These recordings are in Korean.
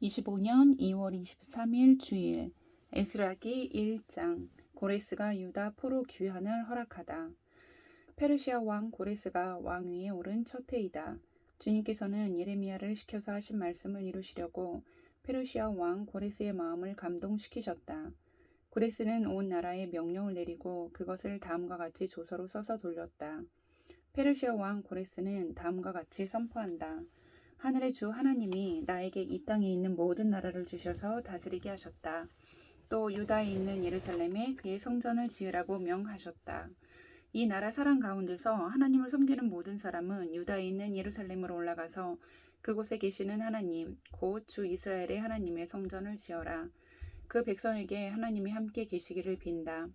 25년 2월 23일 주일 에스라기 1장 고레스가 유다 포로 귀환을 허락하다. 페르시아 왕 고레스가 왕위에 오른 첫 해이다. 주님께서는 예레미야를 시켜서 하신 말씀을 이루시려고 페르시아 왕 고레스의 마음을 감동시키셨다. 고레스는 온 나라에 명령을 내리고 그것을 다음과 같이 조서로 써서 돌렸다. 페르시아 왕 고레스는 다음과 같이 선포한다. 하늘의 주 하나님이 나에게 이 땅에 있는 모든 나라를 주셔서 다스리게 하셨다. 또 유다에 있는 예루살렘에 그의 성전을 지으라고 명하셨다. 이 나라 사람 가운데서 하나님을 섬기는 모든 사람은 유다에 있는 예루살렘으로 올라가서 그곳에 계시는 하나님, 곧 주 이스라엘의 하나님의 성전을 지어라. 그 백성에게 하나님이 함께 계시기를 빈다.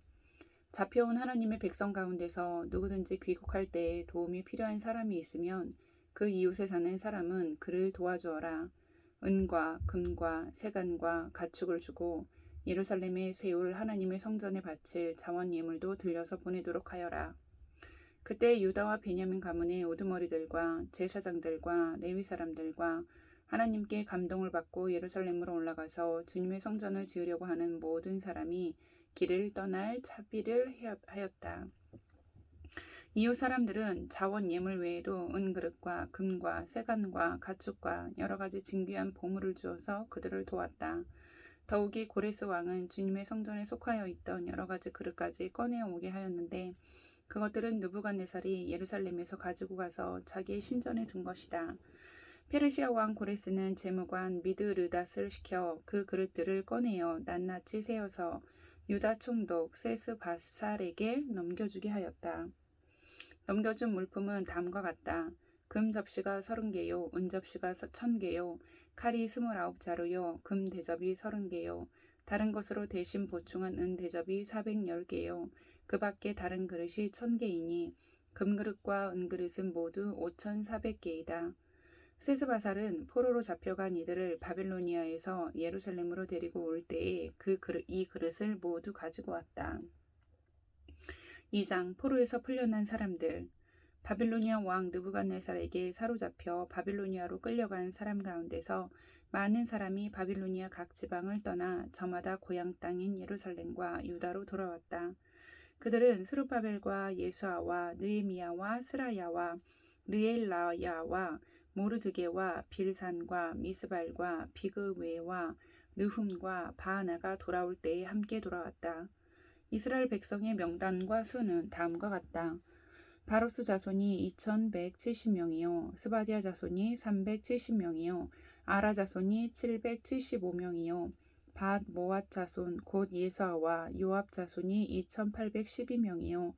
잡혀온 하나님의 백성 가운데서 누구든지 귀국할 때에 도움이 필요한 사람이 있으면 그 이웃에 사는 사람은 그를 도와주어라. 은과 금과 세간과 가축을 주고 예루살렘에 세울 하나님의 성전에 바칠 자원 예물도 들려서 보내도록 하여라. 그때 유다와 베냐민 가문의 우두머리들과 제사장들과 레위 사람들과 하나님께 감동을 받고 예루살렘으로 올라가서 주님의 성전을 지으려고 하는 모든 사람이 길을 떠날 차비를 하였다. 이웃 사람들은 자원 예물 외에도 은그릇과 금과 세간과 가축과 여러 가지 진귀한 보물을 주어서 그들을 도왔다. 더욱이 고레스 왕은 주님의 성전에 속하여 있던 여러 가지 그릇까지 꺼내어 오게 하였는데 그것들은 느부갓네살이 예루살렘에서 가지고 가서 자기의 신전에 둔 것이다. 페르시아 왕 고레스는 제무관 미드르닷을 시켜 그 그릇들을 꺼내어 낱낱이 세어서 유다 총독 세스바살에게 넘겨주게 하였다. 넘겨준 물품은 다음과 같다. 금 접시가 30개요, 은 접시가 1000개요, 칼이 29자루요, 금 대접이 30개요, 다른 것으로 대신 보충한 은 대접이 410개요, 그 밖에 다른 그릇이 1000개이니 금그릇과 은그릇은 모두 5400개이다. 세스바살은 포로로 잡혀간 이들을 바빌로니아에서 예루살렘으로 데리고 올 때에 이 그릇을 모두 가지고 왔다. 2장 포로에서 풀려난 사람들. 바빌로니아 왕 느부갓네살에게 사로잡혀 바빌로니아로 끌려간 사람 가운데서 많은 사람이 바빌로니아 각 지방을 떠나 저마다 고향 땅인 예루살렘과 유다로 돌아왔다. 그들은 스룹바벨과 예수아와 느헤미야와 스라야와 르엘라야와 모르드게와 빌산과 미스발과 비그웨와 르훔과 바하나가 돌아올 때에 함께 돌아왔다. 이스라엘 백성의 명단과 수는 다음과 같다. 바로스 자손이 2170명이요. 스바디아 자손이 370명이요. 아라 자손이 775명이요. 밧 모앗 자손 곧 예수아와 요압 자손이 2812명이요.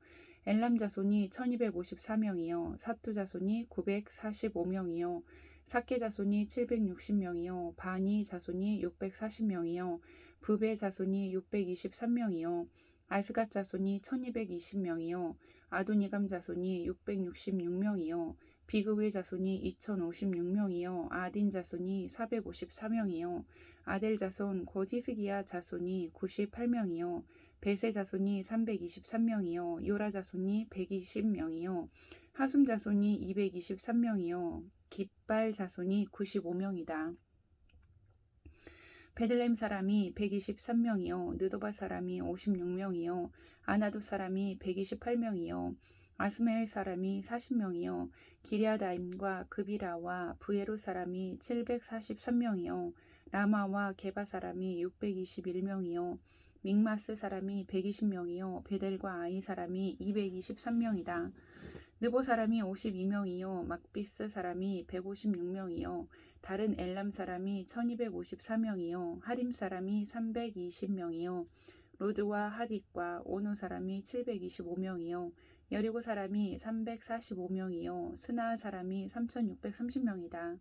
엘람 자손이 1254명이요. 사투 자손이 945명이요. 사케 자손이 760명이요. 바니 자손이 640명이요. 부베 자손이 623명이요. 아스갓 자손이 1220명이요. 아도니감 자손이 666명이요. 비그웨 자손이 2056명이요. 아딘 자손이 454명이요. 아델 자손 곧 히스기야 자손이 98명이요. 베세 자손이 323명이요. 요라 자손이 120명이요. 하숨 자손이 223명이요. 깃발 자손이 95명이다. 베들레헴 사람이 123명이요. 느도바 사람이 56명이요. 아나도 사람이 128명이요. 아스메엘 사람이 40명이요. 기랴다임과 그비라와 부에로 사람이 743명이요. 라마와 게바 사람이 621명이요. 믹마스 사람이 120명이요. 베델과 아이 사람이 223명이다. 느보 사람이 52명이요. 막비스 사람이 156명이요. 다른 엘람 사람이 1254명이요. 하림 사람이 320명이요. 로드와 하딕과 오노 사람이 725명이요. 여리고 사람이 345명이요. 스나 사람이 3630명이다.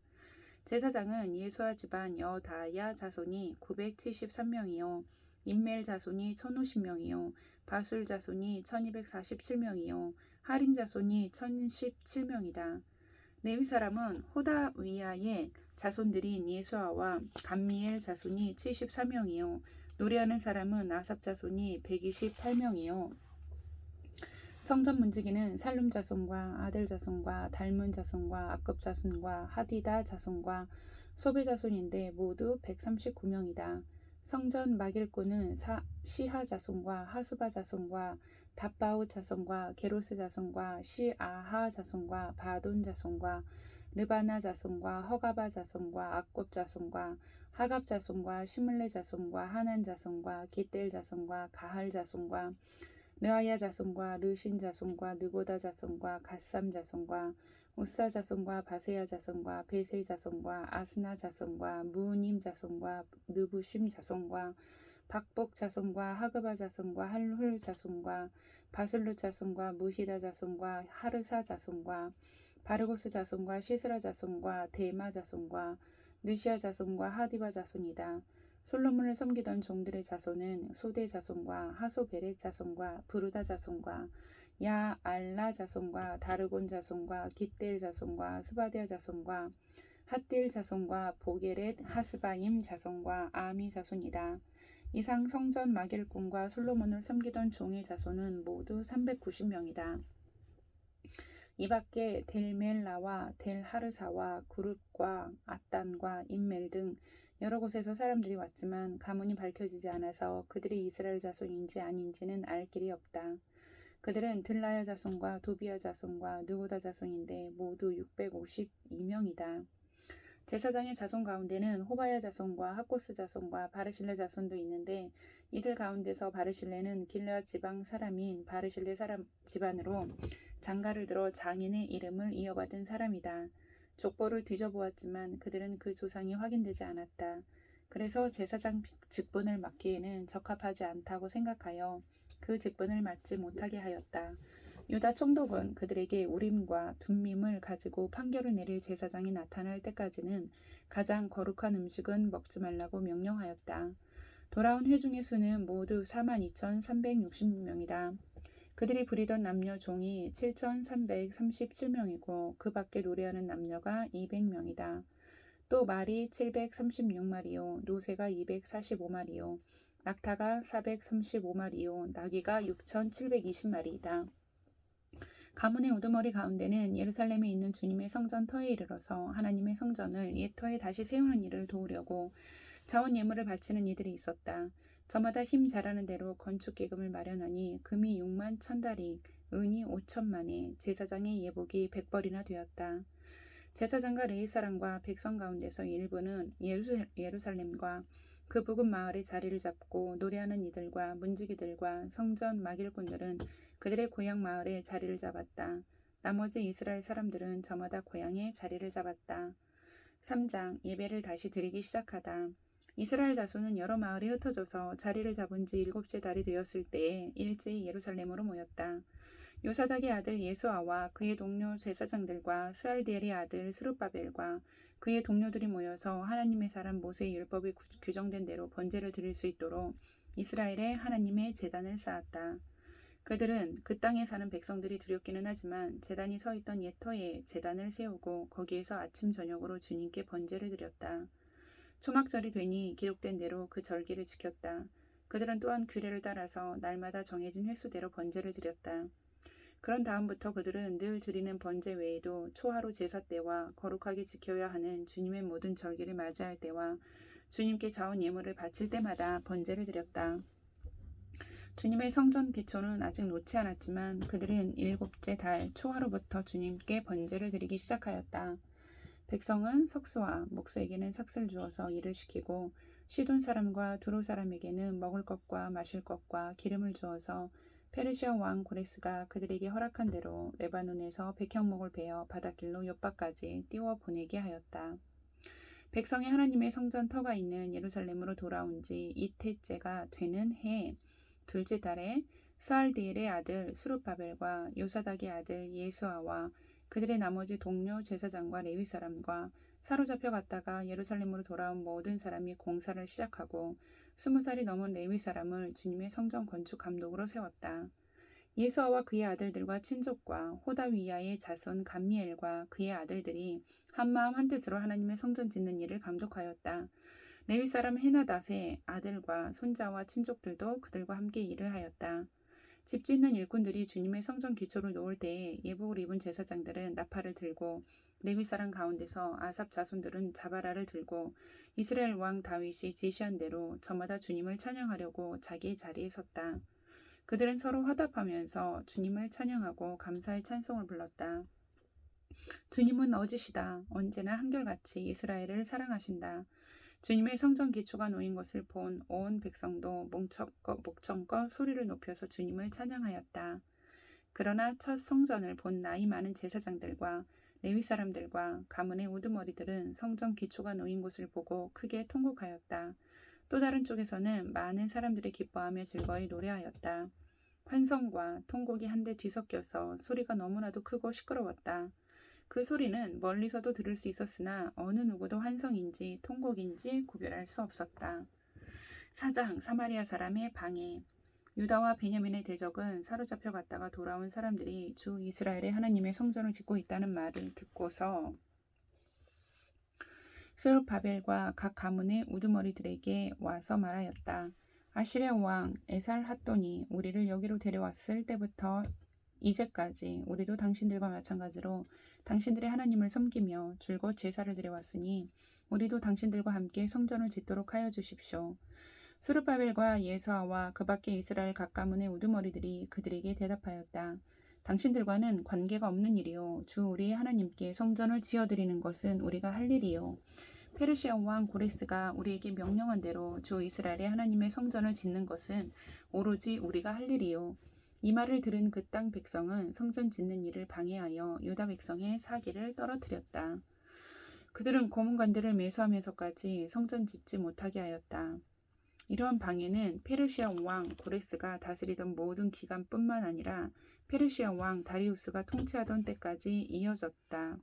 제사장은 예수아 집안 여다야 자손이 973명이요. 임멜 자손이 1050명이요. 바술 자손이 1247명이요. 하림 자손이 1017명이다. 레위 사람은 호다위아의 자손들인 예수아와 감미엘 자손이 74명이요. 노래하는 사람은 아삽 자손이 128명이요. 성전 문지기는 살룸 자손과 아들 자손과 달문 자손과 아급 자손과 하디다 자손과 소베 자손인데 모두 139명이다. 성전 막일꾼은 시하 자손과 하수바 자손과 답바우 자손과 게로스 자손과 시아하 자손과 바돈 자손과 르바나 자손과 허가바 자손과 악곱 자손과 하갑 자손과 시물레 자손과 하난 자손과 기델 자손과 가할 자손과 르아야 자손과 르신 자손과 느보다 자손과 갓삼 자손과 우사 자손과 바세야 자손과 베세 자손과 아스나 자손과 무님 자손과 느부심 자손과 박복 자손과 하그바 자손과 할훌 자손과 바슬루 자손과 무시다 자손과 하르사 자손과 바르고스 자손과 시스라 자손과 데마 자손과 느시아 자손과 하디바 자손이다. 솔로몬을 섬기던 종들의 자손은 소대 자손과 하소베렛 자손과 부르다 자손과 야알라 자손과 다르곤 자손과 깃델 자손과 스바디아 자손과 핫딜 자손과 보게렛 하스바임 자손과 아미 자손이다. 이상 성전 막일꾼과 솔로몬을 섬기던 종의 자손은 모두 390명이다. 이 밖에 델멜라와 델하르사와 구룹과 아단과 인멜 등 여러 곳에서 사람들이 왔지만 가문이 밝혀지지 않아서 그들이 이스라엘 자손인지 아닌지는 알 길이 없다. 그들은 들라야 자손과 도비야 자손과 느고다 자손인데 모두 652명이다. 제사장의 자손 가운데는 호바야 자손과 하코스 자손과 바르실레 자손도 있는데 이들 가운데서 바르실레는 길르앗 지방 사람인 바르실레 사람 집안으로 장가를 들어 장인의 이름을 이어받은 사람이다. 족보를 뒤져보았지만 그들은 그 조상이 확인되지 않았다. 그래서 제사장 직분을 맡기에는 적합하지 않다고 생각하여 그 직분을 맡지 못하게 하였다. 유다 총독은 그들에게 우림과 둠밈을 가지고 판결을 내릴 제사장이 나타날 때까지는 가장 거룩한 음식은 먹지 말라고 명령하였다. 돌아온 회중의 수는 모두 42,360명이다. 그들이 부리던 남녀 종이 7,337명이고 그 밖에 노래하는 남녀가 200명이다. 또 말이 736마리요, 노새가 245마리요, 낙타가 435마리요, 나귀가 6,720마리이다. 가문의 우두머리 가운데는 예루살렘에 있는 주님의 성전 터에 이르러서 하나님의 성전을 옛 터에 다시 세우는 일을 도우려고 자원 예물을 바치는 이들이 있었다. 저마다 힘 잘하는 대로 건축 계금을 마련하니 금이 6만 1,000다리, 은이 5천만에 제사장의 예복이 100벌이나 되었다. 제사장과 레위 사람과 백성 가운데서 일부는 예루살렘과 그 부근 마을에 자리를 잡고 노래하는 이들과 문지기들과 성전 막일꾼들은 그들의 고향 마을에 자리를 잡았다. 나머지 이스라엘 사람들은 저마다 고향에 자리를 잡았다. 3장 예배를 다시 드리기 시작하다. 이스라엘 자손은 여러 마을에 흩어져서 자리를 잡은 지 7째 달이 되었을 때에 일제히 예루살렘으로 모였다. 요사닥의 아들 예수아와 그의 동료 제사장들과 스알디엘의 아들 스룹바벨과 그의 동료들이 모여서 하나님의 사람 모세의 율법에 규정된 대로 번제를 드릴 수 있도록 이스라엘에 하나님의 제단을 쌓았다. 그들은 그 땅에 사는 백성들이 두렵기는 하지만 제단이 서 있던 옛 터에 제단을 세우고 거기에서 아침 저녁으로 주님께 번제를 드렸다. 초막절이 되니 기록된 대로 그 절기를 지켰다. 그들은 또한 규례를 따라서 날마다 정해진 횟수대로 번제를 드렸다. 그런 다음부터 그들은 늘 드리는 번제 외에도 초하루 제사 때와 거룩하게 지켜야 하는 주님의 모든 절기를 맞이할 때와 주님께 자원 예물을 바칠 때마다 번제를 드렸다. 주님의 성전 기초는 아직 놓지 않았지만 그들은 7째 달 초하루부터 주님께 번제를 드리기 시작하였다. 백성은 석수와 목수에게는 삭슬 주어서 일을 시키고 시돈 사람과 두로 사람에게는 먹을 것과 마실 것과 기름을 주어서 페르시아 왕 고레스가 그들에게 허락한 대로 레바논에서 백향목을 베어 바닷길로 욥바까지 띄워 보내게 하였다. 백성이 하나님의 성전 터가 있는 예루살렘으로 돌아온 지 이태째가 되는 해 둘째 달에 스알디엘의 아들 스룹바벨과 요사닥의 아들 예수아와 그들의 나머지 동료 제사장과 레위 사람과 사로잡혀 갔다가 예루살렘으로 돌아온 모든 사람이 공사를 시작하고 20살이 넘은 레위 사람을 주님의 성전 건축 감독으로 세웠다. 예수아와 그의 아들들과 친족과 호다위야의 자손 감미엘과 그의 아들들이 한마음 한뜻으로 하나님의 성전 짓는 일을 감독하였다. 레위 사람 헤나닷의 아들과 손자와 친족들도 그들과 함께 일을 하였다. 집 짓는 일꾼들이 주님의 성전 기초를 놓을 때에 예복을 입은 제사장들은 나팔을 들고 레위 사람 가운데서 아삽 자손들은 자바라를 들고 이스라엘 왕 다윗이 지시한 대로 저마다 주님을 찬양하려고 자기의 자리에 섰다. 그들은 서로 화답하면서 주님을 찬양하고 감사의 찬송을 불렀다. 주님은 어지시다. 언제나 한결같이 이스라엘을 사랑하신다. 주님의 성전 기초가 놓인 것을 본 온 백성도 목청껏 소리를 높여서 주님을 찬양하였다. 그러나 첫 성전을 본 나이 많은 제사장들과 레위 사람들과 가문의 우두머리들은 성전 기초가 놓인 곳을 보고 크게 통곡하였다. 또 다른 쪽에서는 많은 사람들이 기뻐하며 즐거이 노래하였다. 환성과 통곡이 한데 뒤섞여서 소리가 너무나도 크고 시끄러웠다. 그 소리는 멀리서도 들을 수 있었으나 어느 누구도 환성인지 통곡인지 구별할 수 없었다. 4장 사마리아 사람의 방해. 유다와 베냐민의 대적은 사로잡혀 갔다가 돌아온 사람들이 주 이스라엘의 하나님의 성전을 짓고 있다는 말을 듣고서 스룹바벨과 각 가문의 우두머리들에게 와서 말하였다. 아시리아 왕 에살핫돈이 우리를 여기로 데려왔을 때부터 이제까지 우리도 당신들과 마찬가지로 당신들의 하나님을 섬기며 줄곧 제사를 드려왔으니 우리도 당신들과 함께 성전을 짓도록 하여 주십시오. 스룹바벨과 예수아와 그 밖에 이스라엘 각 가문의 우두머리들이 그들에게 대답하였다. 당신들과는 관계가 없는 일이요. 주 우리의 하나님께 성전을 지어드리는 것은 우리가 할 일이요. 페르시아 왕 고레스가 우리에게 명령한 대로 주 이스라엘의 하나님의 성전을 짓는 것은 오로지 우리가 할 일이요. 이 말을 들은 그 땅 백성은 성전 짓는 일을 방해하여 유다 백성의 사기를 떨어뜨렸다. 그들은 고문관들을 매수하면서까지 성전 짓지 못하게 하였다. 이러한 방해는 페르시아 왕 고레스가 다스리던 모든 기간뿐만 아니라 페르시아 왕 다리우스가 통치하던 때까지 이어졌다.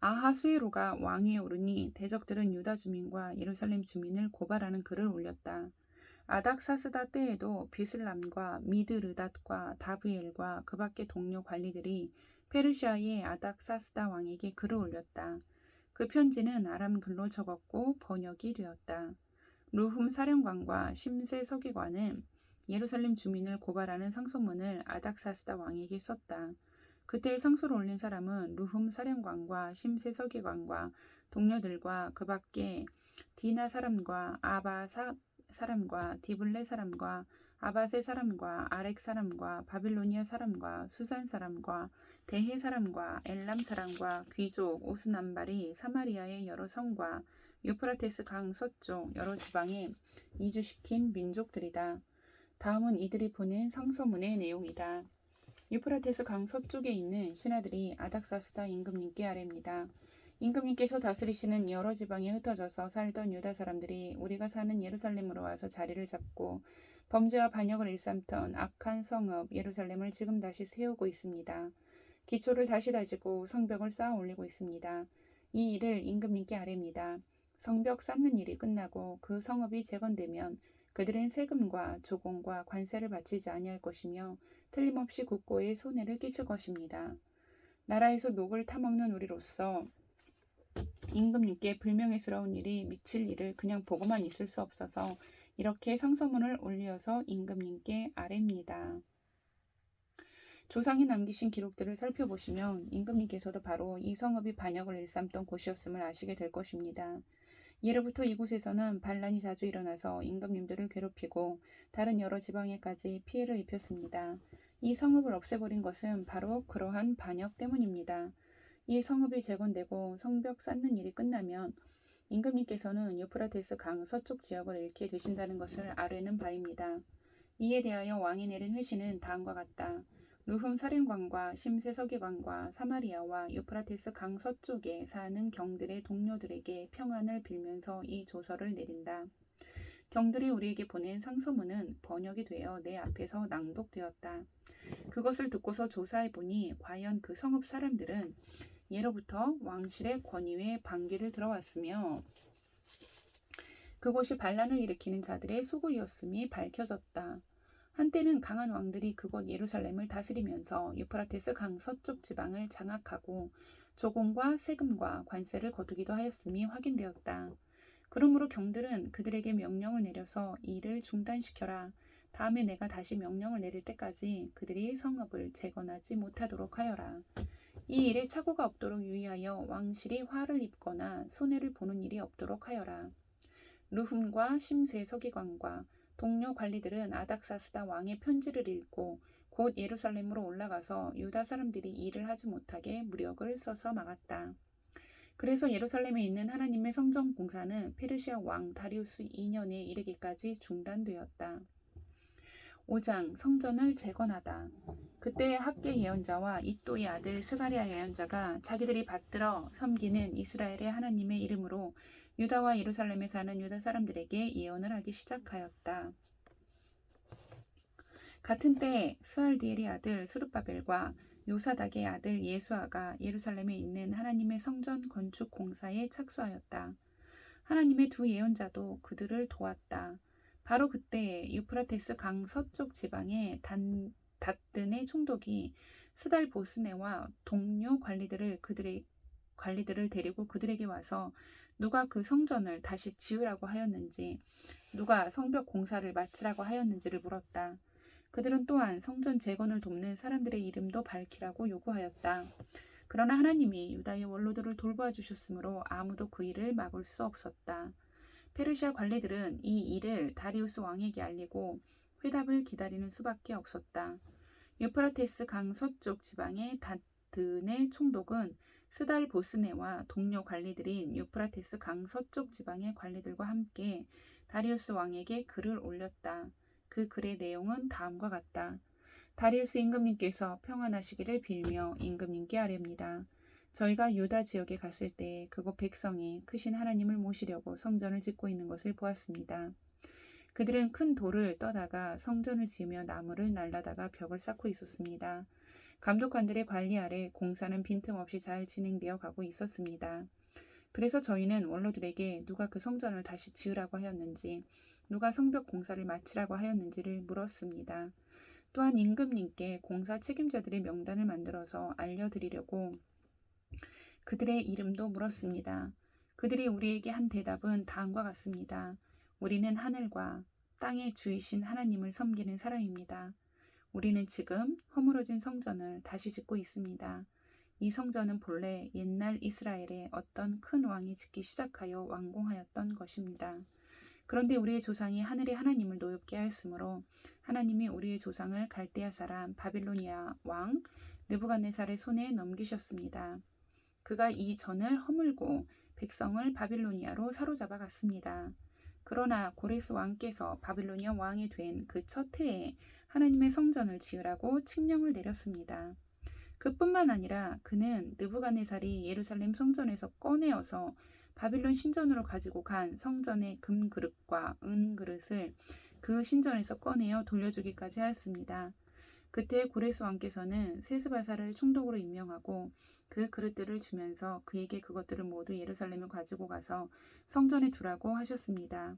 아하수에로가 왕위에 오르니 대적들은 유다 주민과 예루살렘 주민을 고발하는 글을 올렸다. 아닥사스다 때에도 비슬람과 미드르닷과 다브엘과 그 밖의 동료 관리들이 페르시아의 아닥사스다 왕에게 글을 올렸다. 그 편지는 아람 글로 적었고 번역이 되었다. 루훔 사령관과 심세 서기관은 예루살렘 주민을 고발하는 상소문을 아닥사스다 왕에게 썼다. 그때 상소를 올린 사람은 루훔 사령관과 심세 서기관과 동료들과 그 밖에 디나 사람과 아바사 사람과 디블레 사람과 아바세 사람과 아렉 사람과 바빌로니아 사람과 수산 사람과 대해 사람과 엘람 사람과 귀족 오스남발이 사마리아의 여러 성과 유프라테스 강 서쪽 여러 지방에 이주시킨 민족들이다. 다음은 이들이 보낸 상소문의 내용이다. 유프라테스 강 서쪽에 있는 신하들이 아닥사스다 임금님께 아뢰입니다. 임금님께서 다스리시는 여러 지방에 흩어져서 살던 유다 사람들이 우리가 사는 예루살렘으로 와서 자리를 잡고 범죄와 반역을 일삼던 악한 성읍 예루살렘을 지금 다시 세우고 있습니다. 기초를 다시 다지고 성벽을 쌓아 올리고 있습니다. 이 일을 임금님께 아뢰입니다. 성벽 쌓는 일이 끝나고 그 성읍이 재건되면 그들은 세금과 조공과 관세를 바치지 아니할 것이며 틀림없이 국고에 손해를 끼칠 것입니다. 나라에서 녹을 타먹는 우리로서 임금님께 불명예스러운 일이 미칠 일을 그냥 보고만 있을 수 없어서 이렇게 상소문을 올려서 임금님께 아뢰입니다. 조상이 남기신 기록들을 살펴보시면 임금님께서도 바로 이 성읍이 반역을 일삼던 곳이었음을 아시게 될 것입니다. 예로부터 이곳에서는 반란이 자주 일어나서 임금님들을 괴롭히고 다른 여러 지방에까지 피해를 입혔습니다. 이 성읍을 없애버린 것은 바로 그러한 반역 때문입니다. 이 성읍이 재건되고 성벽 쌓는 일이 끝나면 임금님께서는 유프라테스 강 서쪽 지역을 잃게 되신다는 것을 아뢰는 바입니다. 이에 대하여 왕이 내린 회신은 다음과 같다. 루훔 사령관과 심세 서기관과 사마리아와 유프라테스 강 서쪽에 사는 경들의 동료들에게 평안을 빌면서 이 조서를 내린다. 경들이 우리에게 보낸 상소문은 번역이 되어 내 앞에서 낭독되었다. 그것을 듣고서 조사해보니 과연 그 성읍 사람들은 예로부터 왕실의 권위에 반기를 들어왔으며 그곳이 반란을 일으키는 자들의 소굴이었음이 밝혀졌다. 한때는 강한 왕들이 그곳 예루살렘을 다스리면서 유프라테스 강 서쪽 지방을 장악하고 조공과 세금과 관세를 거두기도 하였음이 확인되었다. 그러므로 경들은 그들에게 명령을 내려서 일을 중단시켜라. 다음에 내가 다시 명령을 내릴 때까지 그들이 성읍을 재건하지 못하도록 하여라. 이 일에 착오가 없도록 유의하여 왕실이 화를 입거나 손해를 보는 일이 없도록 하여라. 르훔과 심세 서기관과 동료 관리들은 아닥사스다 왕의 편지를 읽고 곧 예루살렘으로 올라가서 유다 사람들이 일을 하지 못하게 무력을 써서 막았다. 그래서 예루살렘에 있는 하나님의 성전 공사는 페르시아 왕 다리우스 2년에 이르기까지 중단되었다. 5장 성전을 재건하다. 그때 학계 예언자와 이또의 아들 스가랴 예언자가 자기들이 받들어 섬기는 이스라엘의 하나님의 이름으로 유다와 예루살렘에 사는 유다 사람들에게 예언을 하기 시작하였다. 같은 때에 스알디엘의 아들 스룹바벨과 요사닥의 아들 예수아가 예루살렘에 있는 하나님의 성전 건축 공사에 착수하였다. 하나님의 두 예언자도 그들을 도왔다. 바로 그때 유프라테스 강 서쪽 지방의 닷든의 총독이 스달 보스네와 동료 관리들을 데리고 그들에게 와서 누가 그 성전을 다시 지으라고 하였는지, 누가 성벽 공사를 마치라고 하였는지를 물었다. 그들은 또한 성전 재건을 돕는 사람들의 이름도 밝히라고 요구하였다. 그러나 하나님이 유다의 원로들을 돌보아 주셨으므로 아무도 그 일을 막을 수 없었다. 페르시아 관리들은 이 일을 다리우스 왕에게 알리고 회답을 기다리는 수밖에 없었다. 유프라테스 강 서쪽 지방의 닷든의 총독은 스달 보스네와 동료 관리들인 유프라테스 강 서쪽 지방의 관리들과 함께 다리우스 왕에게 글을 올렸다. 그 글의 내용은 다음과 같다. 다리우스 임금님께서 평안하시기를 빌며 임금님께 아뢰옵니다. 저희가 유다 지역에 갔을 때 그곳 백성이 크신 하나님을 모시려고 성전을 짓고 있는 것을 보았습니다. 그들은 큰 돌을 떠다가 성전을 지으며 나무를 날라다가 벽을 쌓고 있었습니다. 감독관들의 관리 아래 공사는 빈틈없이 잘 진행되어 가고 있었습니다. 그래서 저희는 원로들에게 누가 그 성전을 다시 지으라고 하였는지, 누가 성벽 공사를 마치라고 하였는지를 물었습니다. 또한 임금님께 공사 책임자들의 명단을 만들어서 알려드리려고 그들의 이름도 물었습니다. 그들이 우리에게 한 대답은 다음과 같습니다. 우리는 하늘과 땅의 주이신 하나님을 섬기는 사람입니다. 우리는 지금 허물어진 성전을 다시 짓고 있습니다. 이 성전은 본래 옛날 이스라엘의 어떤 큰 왕이 짓기 시작하여 완공하였던 것입니다. 그런데 우리의 조상이 하늘의 하나님을 노엽게 하였으므로 하나님이 우리의 조상을 갈대아 사람 바빌로니아 왕 느부갓네살의 손에 넘기셨습니다. 그가 이 전을 허물고 백성을 바빌로니아로 사로잡아 갔습니다. 그러나 고레스 왕께서 바빌로니아 왕이 된 그 첫 해에 하나님의 성전을 지으라고 칙령을 내렸습니다. 그뿐만 아니라 그는 느부갓네살이 예루살렘 성전에서 꺼내어서 바빌론 신전으로 가지고 간 성전의 금그릇과 은그릇을 그 신전에서 꺼내어 돌려주기까지 하였습니다. 그때 고레스 왕께서는 세스바사를 총독으로 임명하고 그 그릇들을 주면서 그에게 그것들을 모두 예루살렘에 가지고 가서 성전에 두라고 하셨습니다.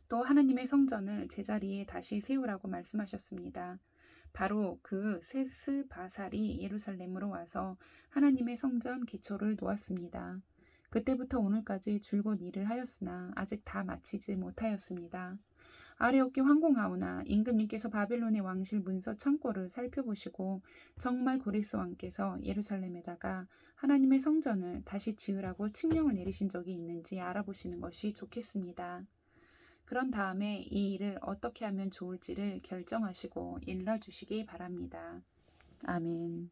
또 하나님의 성전을 제자리에 다시 세우라고 말씀하셨습니다. 바로 그 세스바살이 예루살렘으로 와서 하나님의 성전 기초를 놓았습니다. 그때부터 오늘까지 줄곧 일을 하였으나 아직 다 마치지 못하였습니다. 아뢰옵게 황공하오나 임금님께서 바빌론의 왕실 문서 창고를 살펴보시고 정말 고레스 왕께서 예루살렘에다가 하나님의 성전을 다시 지으라고 칙령을 내리신 적이 있는지 알아보시는 것이 좋겠습니다. 그런 다음에 이 일을 어떻게 하면 좋을지를 결정하시고 일러주시기 바랍니다. 아멘.